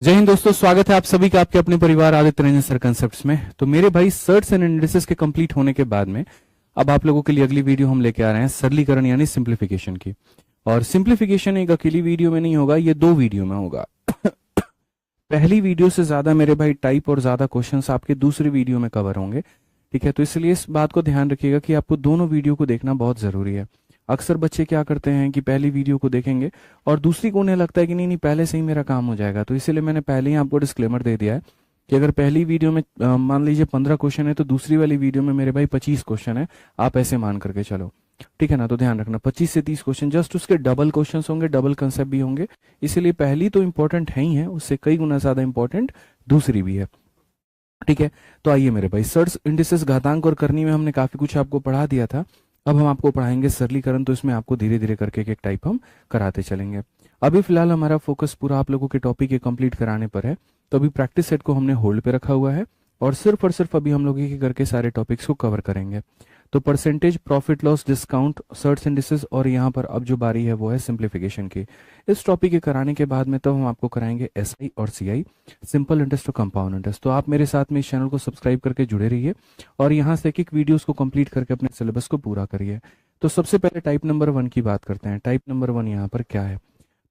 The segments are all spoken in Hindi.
जय हिंद दोस्तों, स्वागत है आप सभी का आपके अपने परिवार आदित्य रंजन सर कंसेप्ट्स में। तो मेरे भाई सर्ट्स एंड इंडिसेस के कंप्लीट होने के बाद में अब आप लोगों के लिए अगली वीडियो हम लेके आ रहे हैं सरलीकरण यानी सिंप्लीफिकेशन की। और सिंप्लीफिकेशन एक अकेली वीडियो में नहीं होगा, ये दो वीडियो में होगा। पहली वीडियो से ज्यादा मेरे भाई टाइप और ज्यादा क्वेश्चंस आपके दूसरी वीडियो में कवर होंगे। ठीक है, तो इसलिए इस बात को ध्यान रखिएगा कि आपको दोनों वीडियो को देखना बहुत जरूरी है। अक्सर बच्चे क्या करते हैं कि पहली वीडियो को देखेंगे और दूसरी को उन्हें लगता है कि नहीं नहीं पहले से ही मेरा काम हो जाएगा। तो इसीलिए मैंने पहले ही आपको डिस्क्लेमर दे दिया है कि अगर पहली वीडियो में मान लीजिए 15 क्वेश्चन है तो दूसरी वाली वीडियो में मेरे भाई 25 क्वेश्चन है। आप ऐसे मान करके चलो, ठीक है ना। तो ध्यान रखना 25 से 30 क्वेश्चन, जस्ट उसके डबल क्वेश्चन होंगे, डबल कंसेप्ट भी होंगे। इसीलिए पहली तो इंपॉर्टेंट है ही है, उससे कई गुना ज्यादा इंपॉर्टेंट दूसरी भी है। ठीक है, तो आइए मेरे भाई, सर्च इंडिसेस घातांक और करनी में हमने काफी कुछ आपको पढ़ा दिया था। अब हम आपको पढ़ाएंगे सरलीकरण, तो इसमें आपको धीरे धीरे करके एक एक टाइप हम कराते चलेंगे। अभी फिलहाल हमारा फोकस पूरा आप लोगों के टॉपिक के कंप्लीट कराने पर है। तो अभी प्रैक्टिस सेट को हमने होल्ड पे रखा हुआ है और सिर्फ अभी हम लोग एक एक करके सारे टॉपिक्स को कवर करेंगे। तो percentage, profit loss, discount, search indices और यहाँ पर अब जो बारी है वो है सिंप्लीफिकेशन की। इस टॉपिक के कराने के बाद में तब हम आपको कराएंगे एसआई और सीआई, सिंपल इंटरेस्ट और कंपाउंड इंटरेस्ट। तो आप मेरे साथ में इस चैनल को सब्सक्राइब करके जुड़े रहिए और यहाँ से एक एक वीडियोस को कंप्लीट करके अपने सिलेबस को पूरा करिए। तो सबसे पहले टाइप नंबर 1 की बात करते हैं। टाइप नंबर 1 यहाँ पर क्या है?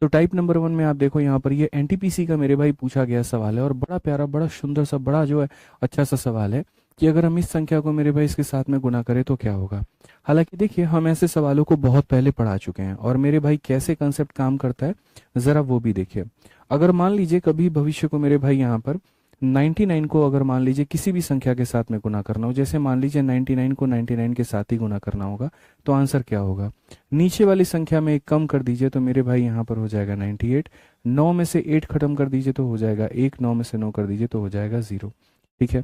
तो टाइप नंबर 1 में आप देखो, यहाँ पर ये एनटीपीसी का मेरे भाई पूछा गया सवाल है और बड़ा प्यारा, बड़ा सुंदर सा, बड़ा जो है अच्छा सा सवाल है कि अगर हम इस संख्या को मेरे भाई इसके साथ में गुना करें तो क्या होगा। हालांकि देखिए, हम ऐसे सवालों को बहुत पहले पढ़ा चुके हैं और मेरे भाई कैसे कंसेप्ट काम करता है जरा वो भी देखिए। अगर मान लीजिए कभी भविष्य को मेरे भाई यहाँ पर 99 को अगर मान लीजिए किसी भी संख्या के साथ में गुना करना हो, जैसे मान लीजिए 99 को 99 के साथ ही गुना करना होगा, तो आंसर क्या होगा? नीचे वाली संख्या में एक कम कर दीजिए तो मेरे भाई यहाँ पर हो जाएगा 98। 9 में से 8 खत्म कर दीजिए तो हो जाएगा 1। 9 में से 9 कर दीजिए तो हो जाएगा 0। ठीक है,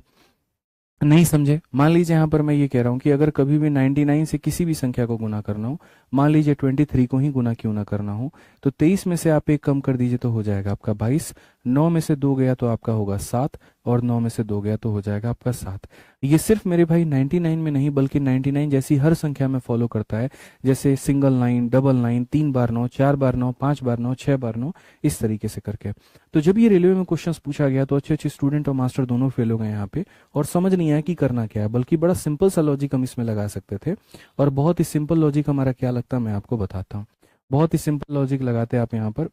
नहीं समझे? मान लीजिए यहाँ पर मैं ये कह रहा हूँ कि अगर कभी भी 99 से किसी भी संख्या को गुना करना हो, मान लीजिए 23 को ही गुना क्यों ना करना हो, तो 23 में से आप एक कम कर दीजिए तो हो जाएगा आपका 22। 9 में से 2 गया तो आपका होगा 7 और 9 में से 2 गया तो हो जाएगा आपका 7। ये सिर्फ मेरे भाई 99 में नहीं बल्कि 99 जैसी हर संख्या में फॉलो करता है, जैसे सिंगल 9, डबल 9, 3 बार 9, 4 बार 9, 5 बार 9, 6 बार 9, इस तरीके से करके। तो जब ये रेलवे में क्वेश्चंस पूछा गया तो अच्छे अच्छे स्टूडेंट और मास्टर दोनों फेल हो गए यहाँ पे और समझ नहीं आया कि करना क्या है, बल्कि बड़ा सिंपल सा लॉजिक हम इसमें लगा सकते थे। और बहुत ही सिंपल लॉजिक हमारा क्या लगता है मैं आपको बताता हूँ। बहुत ही सिंपल लॉजिक लगाते हैं आप यहाँ पर।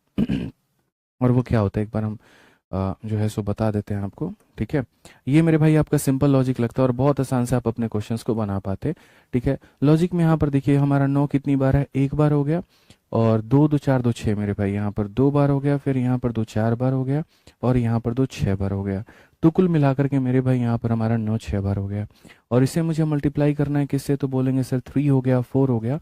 और वो क्या होता है एक बार हम जो है सो बता देते हैं आपको। ठीक है, ये मेरे भाई आपका सिंपल लॉजिक लगता है और बहुत आसान से आप अपने क्वेश्चंस को बना पाते। ठीक है, लॉजिक में यहाँ पर देखिए हमारा 9 कितनी बार है? एक बार हो गया। और 2 2 4 2 6 मेरे भाई यहाँ पर 2 बार हो गया, फिर यहाँ पर 2 4 बार हो गया और यहाँ पर 2 6 बार हो गया। तो कुल मिलाकर के मेरे भाई यहाँ पर हमारा 9 6 बार हो गया। और इसे मुझे मल्टीप्लाई करना है किससे? तो बोलेंगे सर 3 हो गया, 4 हो गया,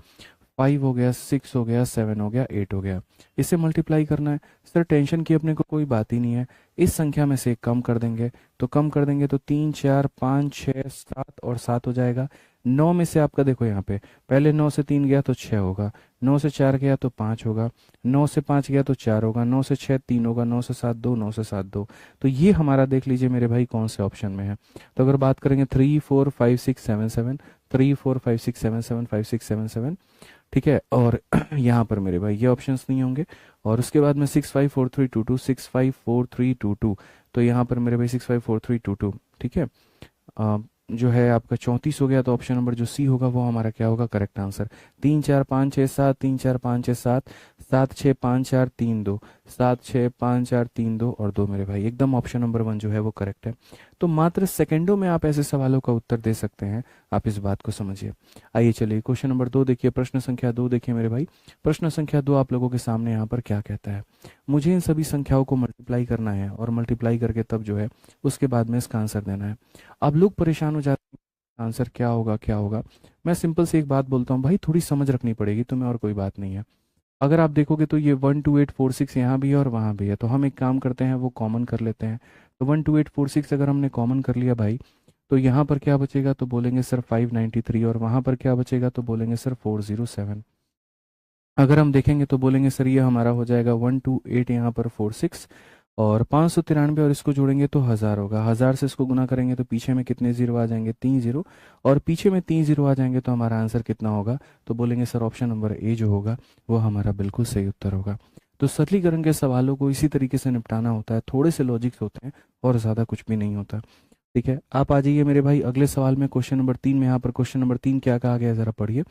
5 हो गया, 6 हो गया, 7 हो गया, 8 हो गया। इसे मल्टीप्लाई करना है सर, टेंशन की अपने को कोई बात ही नहीं है। इस संख्या में से एक कम कर देंगे, तो कम कर देंगे तो 3 4 5 6 7 और 7 हो जाएगा। 9 में से आपका देखो यहाँ पे पहले 9 से 3 गया तो 6 होगा, 9 से 4 गया तो 5 होगा, 9 से 5 गया तो 4 होगा, 9 से 6 3 होगा, 9 से 7 2, 9 से 7 2। तो ये हमारा देख लीजिए मेरे भाई कौन से ऑप्शन में है। तो अगर बात करेंगे 3 4 5 6 7 7, 3 4 5 6 7 7, 5 6 7 7। ठीक है, और यहाँ पर मेरे भाई ये ऑप्शंस नहीं होंगे। और उसके बाद में 6 5 4 3 2 2, 6 5 4 3 2 2। तो यहाँ पर मेरे भाई 6 5 4 3 2 2। ठीक है, जो है आपका 34 हो गया, तो ऑप्शन नंबर जो सी होगा वो हमारा क्या होगा? Correct answer. 3 4 5 6 7, 3 4 5 6 7, 7 6 5 4 3 2, 7 6 5 4 3 2 और 2 मेरे भाई, एकदम ऑप्शन नंबर 1 जो है वो करेक्ट है। तो मात्र सेकंडों में आप ऐसे सवालों का उत्तर दे सकते हैं, आप इस बात को समझिए। आइए चलिए क्वेश्चन नंबर 2 देखिए, प्रश्न संख्या 2 देखिए मेरे भाई। प्रश्न संख्या 2 आप लोगों के सामने यहाँ पर क्या कहता है? मुझे इन सभी संख्याओं को मल्टीप्लाई करना है और मल्टीप्लाई करके तब जो है उसके बाद में इसका आंसर देना है। अब लोग परेशान हो जाते हैं आंसर क्या होगा क्या होगा। मैं सिंपल से एक बात बोलता हूँ भाई, थोड़ी समझ रखनी पड़ेगी तुम्हें, और कोई बात नहीं है। अगर आप देखोगे तो ये 12846 यहाँ भी है और वहाँ भी है, तो हम एक काम करते हैं वो कॉमन कर लेते हैं। तो 12846 अगर हमने कॉमन कर लिया भाई, तो यहाँ पर क्या बचेगा? तो बोलेंगे सर 593 और वहाँ पर क्या बचेगा? तो बोलेंगे सर 407। अगर हम देखेंगे तो बोलेंगे सर ये हमारा हो जाएगा 128 यहाँ पर 46 और 593 और इसको जोड़ेंगे तो 1000 होगा। 1000 से इसको गुना करेंगे तो पीछे में कितने जीरो आ जाएंगे? 3 जीरो। और पीछे में 3 जीरो आ जाएंगे तो हमारा आंसर कितना होगा? तो बोलेंगे सर ऑप्शन नंबर ए जो होगा वो हमारा बिल्कुल सही उत्तर होगा। तो सरलीकरण के सवालों को इसी तरीके से निपटाना होता है, थोड़े से लॉजिक्स होते हैं और ज़्यादा कुछ भी नहीं होता। ठीक है, आप आ जाइए मेरे भाई अगले सवाल में, क्वेश्चन नंबर 3 में। यहाँ पर क्वेश्चन नंबर 3 क्या कहा गया है ज़रा पढ़िए।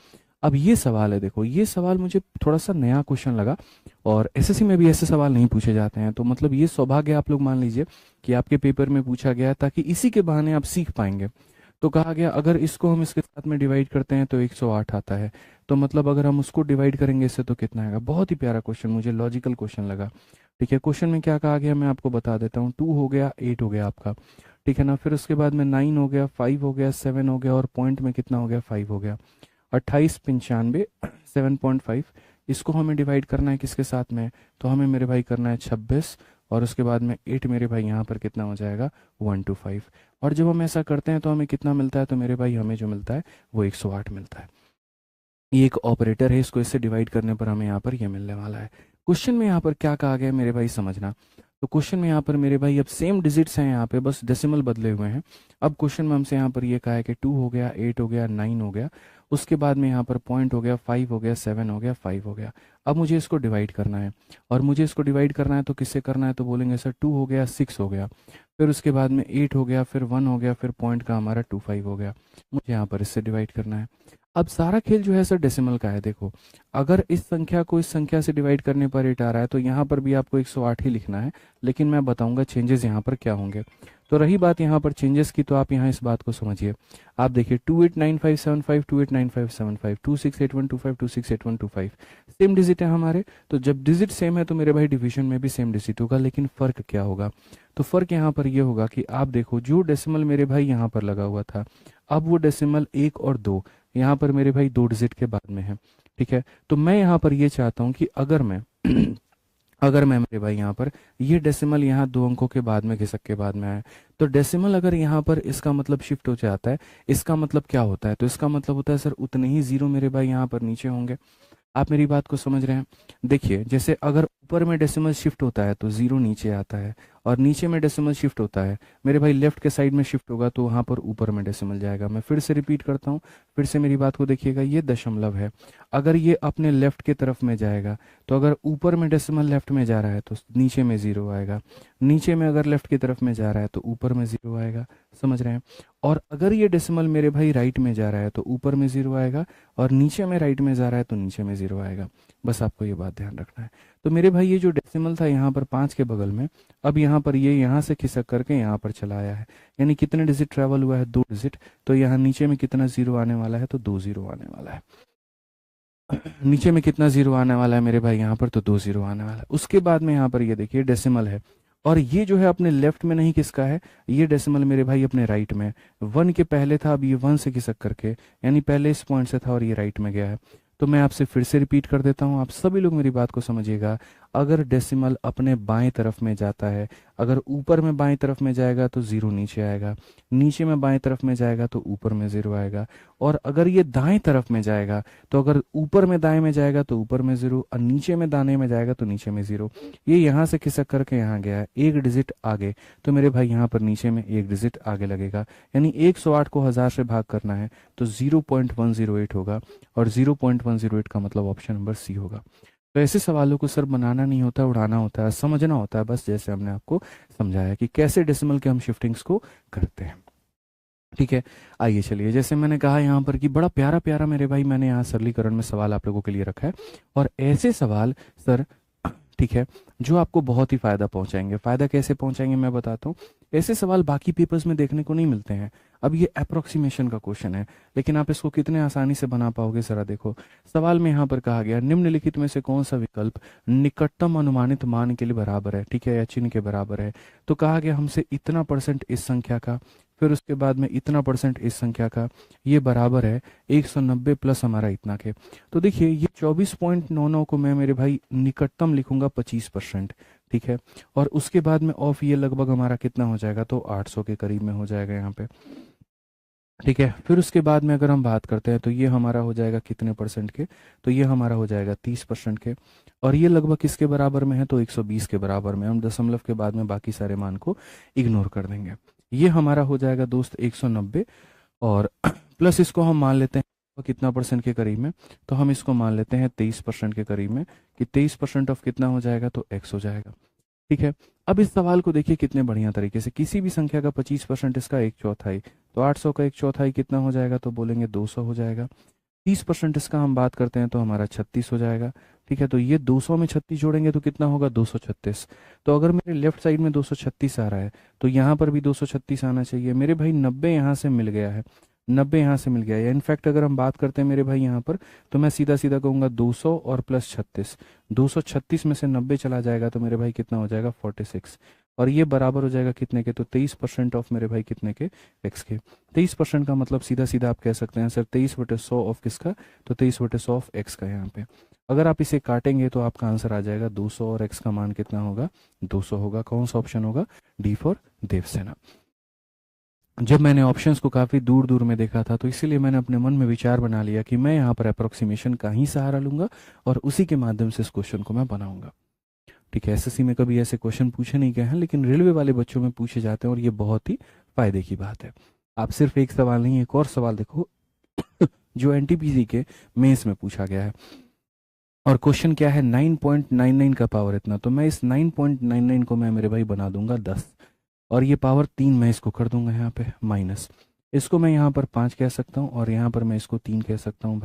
अब ये सवाल है, देखो ये सवाल मुझे थोड़ा सा नया क्वेश्चन लगा और एसएससी में भी ऐसे सवाल नहीं पूछे जाते हैं, तो मतलब ये सौभाग्य आप लोग मान लीजिए कि आपके पेपर में पूछा गया है, ताकि इसी के बहाने आप सीख पाएंगे। तो कहा गया अगर इसको हम इसके साथ में डिवाइड करते हैं तो 108 आता है, तो मतलब अगर हम उसको डिवाइड करेंगे इससे तो कितना आएगा। बहुत ही प्यारा क्वेश्चन, मुझे लॉजिकल क्वेश्चन लगा। ठीक है, क्वेश्चन में क्या कहा गया मैं आपको बता देता हूँ। 2 हो गया, 8 हो गया आपका, ठीक है ना। फिर उसके बाद में 9 हो गया, 5 हो गया, 7 हो गया, और पॉइंट में कितना हो गया, 5 हो गया। 28 95 7.5, इसको हमें डिवाइड करना है किसके साथ में, तो हमें मेरे भाई करना है 26, और उसके बाद में 8 मेरे भाई यहाँ पर कितना हो जाएगा 125। और जब हम ऐसा करते हैं तो हमें कितना मिलता है, तो मेरे भाई हमें जो मिलता है वो 108 मिलता है। ये एक ऑपरेटर है, इसको इससे डिवाइड करने पर हमें यहाँ पर ये मिलने वाला है। क्वेश्चन में यहाँ पर क्या कहा गया है मेरे भाई समझना। तो क्वेश्चन में यहाँ पर मेरे भाई अब सेम डिजिट्स हैं यहाँ पे, बस डेसिमल बदले हुए हैं। अब क्वेश्चन में हमसे यहाँ पर ये कहा है कि 2 हो गया, 8 हो गया, 9 हो गया, उसके बाद में यहाँ पर पॉइंट हो गया, 5 हो गया, 7 हो गया, 5 हो गया। अब मुझे इसको डिवाइड करना है, और मुझे इसको डिवाइड करना है तो किससे करना है, तो बोलेंगे सर 2 हो गया, 6 हो गया, फिर उसके बाद में 8 हो गया, फिर 1 हो गया, फिर पॉइंट का हमारा 25 हो गया। मुझे यहाँ पर इससे डिवाइड करना है। अब सारा खेल जो है सर डेसिमल का है। देखो अगर इस संख्या को इस संख्या से डिवाइड करने पर 8 आ रहा है तो यहाँ पर भी आपको 108 ही लिखना है, लेकिन मैं बताऊंगा चेंजेस यहाँ पर क्या होंगे। तो रही बात यहाँ पर चेंजेस की, तो आप यहाँ इस बात को समझिए। आप देखिए 289575, 289575, 268125, 268125 सेम डिजिट है हमारे। तो जब डिजिट सेम है तो मेरे भाई डिवीजन में भी सेम डिजिट होगा, लेकिन फ़र्क क्या होगा, तो फ़र्क यहाँ पर ये होगा कि आप देखो जो डेसिमल मेरे भाई यहाँ पर लगा हुआ था, अब वो डेसिमल 1 और 2 यहाँ पर मेरे भाई 2 डिजिट के बाद में है। ठीक है, तो मैं यहाँ पर ये चाहता हूँ कि अगर मैं अगर मैं मेरे भाई यहाँ पर ये डेसिमल यहाँ 2 अंकों के बाद में घिसक के बाद में आए, तो डेसिमल अगर यहाँ पर इसका मतलब शिफ्ट हो जाता है, इसका मतलब क्या होता है, तो इसका मतलब होता है सर उतने ही जीरो मेरे भाई यहाँ पर नीचे होंगे। आप मेरी बात को समझ रहे हैं। देखिए जैसे अगर ऊपर में डेसिमल शिफ्ट होता है तो जीरो नीचे आता है, और नीचे में डेसिमल शिफ्ट होता है मेरे भाई लेफ्ट के साइड में शिफ्ट होगा तो वहां पर ऊपर में डेसिमल जाएगा। मैं फिर से रिपीट करता हूँ, फिर से मेरी बात को देखिएगा। ये दशमलव है, अगर ये अपने लेफ्ट के तरफ में जाएगा तो अगर ऊपर में डेसिमल लेफ्ट में जा रहा है तो नीचे में जीरो आएगा, नीचे में अगर लेफ्ट की तरफ में जा रहा है तो ऊपर में जीरो आएगा। समझ रहे हैं। और अगर ये डेसिमल मेरे भाई राइट में जा रहा है तो ऊपर में जीरो आएगा, और नीचे में राइट में जा रहा है तो नीचे में जीरो आएगा। बस आपको ये बात ध्यान रखना है। तो मेरे भाई ये जो डेसिमल था यहाँ पर 5 के बगल में, अब यहाँ पर ये यहाँ से खिसक करके यहाँ पर चला आया है, यानी कितने डिजिट ट्रेवल हुआ है, 2 डिजिट। तो यहाँ नीचे में कितना जीरो आने वाला है, तो 2 जीरो आने वाला है। नीचे में कितना जीरो आने वाला है मेरे भाई यहाँ पर, तो 2 जीरो आने वाला है। उसके बाद में यहाँ पर ये देखिए डेसिमल है, और ये जो है अपने लेफ्ट में नहीं किसका है, ये डेसिमल मेरे भाई अपने राइट में 1 के पहले था, अब ये 1 से खिसक करके, यानी पहले इस पॉइंट से था और ये राइट में गया है। तो मैं आपसे फिर से रिपीट कर देता हूँ, आप सभी लोग मेरी बात को समझिएगा। अगर डेसिमल अपने बाएं तरफ में जाता है, अगर ऊपर में बाएं तरफ में जाएगा तो जीरो नीचे आएगा, नीचे में बाएं तरफ में जाएगा तो ऊपर में जीरो आएगा, और अगर ये दाएं तरफ में जाएगा तो अगर ऊपर में दाएं में जाएगा तो ऊपर में जीरो, और नीचे में दाने में जाएगा तो नीचे में जीरो। ये यहाँ से खिसक करके यहाँ गया है, एक डिजिट आगे, तो मेरे भाई यहाँ पर नीचे में एक डिजिट आगे लगेगा, यानी 108 को 1000 से भाग करना है तो 0.108 होगा, और 0.108 का मतलब ऑप्शन नंबर सी होगा। तो ऐसे सवालों को सर बनाना नहीं होता, उड़ाना होता है, समझना होता है, बस जैसे हमने आपको समझाया कि कैसे डेसिमल के हम शिफ्टिंग्स को करते हैं। ठीक है, आइए चलिए, जैसे मैंने कहा यहाँ पर कि बड़ा प्यारा प्यारा मेरे भाई मैंने यहाँ सरलीकरण में सवाल आप लोगों के लिए रखा है, और ऐसे सवाल सर ठीक है जो आपको बहुत ही फायदा पहुंचाएंगे। फायदा कैसे पहुंचाएंगे मैं बताता हूँ। ऐसे सवाल बाकी पेपर्स में देखने को नहीं मिलते हैं। अब ये अप्रोक्सीमेशन का क्वेश्चन है, लेकिन आप इसको कितने आसानी से बना पाओगे जरा देखो। सवाल में यहाँ पर कहा गया निम्नलिखित में से कौन सा विकल्प निकटतम अनुमानित मान के लिए बराबर है, ठीक है, या चिन्ह के बराबर है। तो कहा गया हमसे इतना % इस संख्या का, फिर उसके बाद में इतना % इस संख्या का, ये बराबर है 190 प्लस हमारा इतना के। तो देखिए ये 24.99 को मैं मेरे भाई निकटतम लिखूंगा 25%, ठीक है, और उसके बाद में ऑफ ये लगभग हमारा कितना हो जाएगा, तो 800 के करीब में हो जाएगा यहाँ पे। ठीक है, फिर उसके बाद में अगर हम बात करते हैं तो ये हमारा हो जाएगा कितने % के, तो ये हमारा हो जाएगा 30% के, और ये लगभग किसके बराबर में है, तो 120 के बराबर में। हम दशमलव के बाद में बाकी सारे मान को इग्नोर कर देंगे। ये हमारा हो जाएगा दोस्त 190, और प्लस इसको हम मान लेते हैं और कितना परसेंट के करीब में, तो हम इसको मान लेते हैं 23% के करीब में, कि 23% ऑफ कितना हो जाएगा, तो x हो जाएगा। ठीक है, अब इस सवाल को देखिए कितने बढ़िया तरीके से, किसी भी संख्या का 25% इसका एक चौथाई, तो 800 का एक चौथाई कितना हो जाएगा, तो बोलेंगे 200 हो जाएगा। 30% इसका हम बात करते हैं तो हमारा 36 हो जाएगा। ठीक है, तो ये 200 में 36 जोड़ेंगे तो कितना होगा, 236। तो अगर मेरे लेफ्ट साइड में 236 आ रहा है तो यहाँ पर भी 236 आना चाहिए मेरे भाई। 90 यहाँ से मिल गया है, 90 यहाँ से मिल गया है। इनफैक्ट अगर हम बात करते हैं मेरे भाई यहाँ पर, तो मैं सीधा सीधा कहूँगा 200 और प्लस 36, 236 में से 90 चला जाएगा तो मेरे भाई कितना हो जाएगा, 46। और ये बराबर हो जाएगा कितने के, तो 23% ऑफ मेरे भाई कितने के, एक्स के। 23% का मतलब सीधा सीधा आप कह सकते हैं सर 23/100 ऑफ किसका, तो 23/100 ऑफ एक्स का। यहाँ पे अगर आप इसे काटेंगे तो आपका आंसर आ जाएगा 200 और एक्स का मान कितना होगा, 200 होगा। कौन सा ऑप्शन होगा, डी फॉर देवसेना। जब मैंने ऑप्शंस को काफ़ी दूर दूर में देखा था तो इसीलिए मैंने अपने मन में विचार बना लिया कि मैं यहाँ पर अप्रोक्सीमेशन का ही सहारा लूंगा और उसी के माध्यम से इस क्वेश्चन को मैं बनाऊंगा। ठीक है, एसएससी में कभी ऐसे क्वेश्चन पूछे नहीं गए हैं, लेकिन रेलवे वाले बच्चों में पूछे जाते हैं और ये बहुत ही फायदे की बात है। आप सिर्फ एक सवाल नहीं, एक और सवाल देखो जो एनटीपीसी के मेंस में पूछा गया है। और क्वेश्चन क्या है, 9.99 का पावर इतना, तो मैं इस 9.99 को मैं मेरे भाई बना दूंगा 10, और ये पावर 3 मैं इसको कर दूंगा यहाँ पे माइनस। इसको मैं यहाँ पर 5 कह सकता हूँ और यहाँ पर मैं इसको 3 कह सकता हूँ भाई।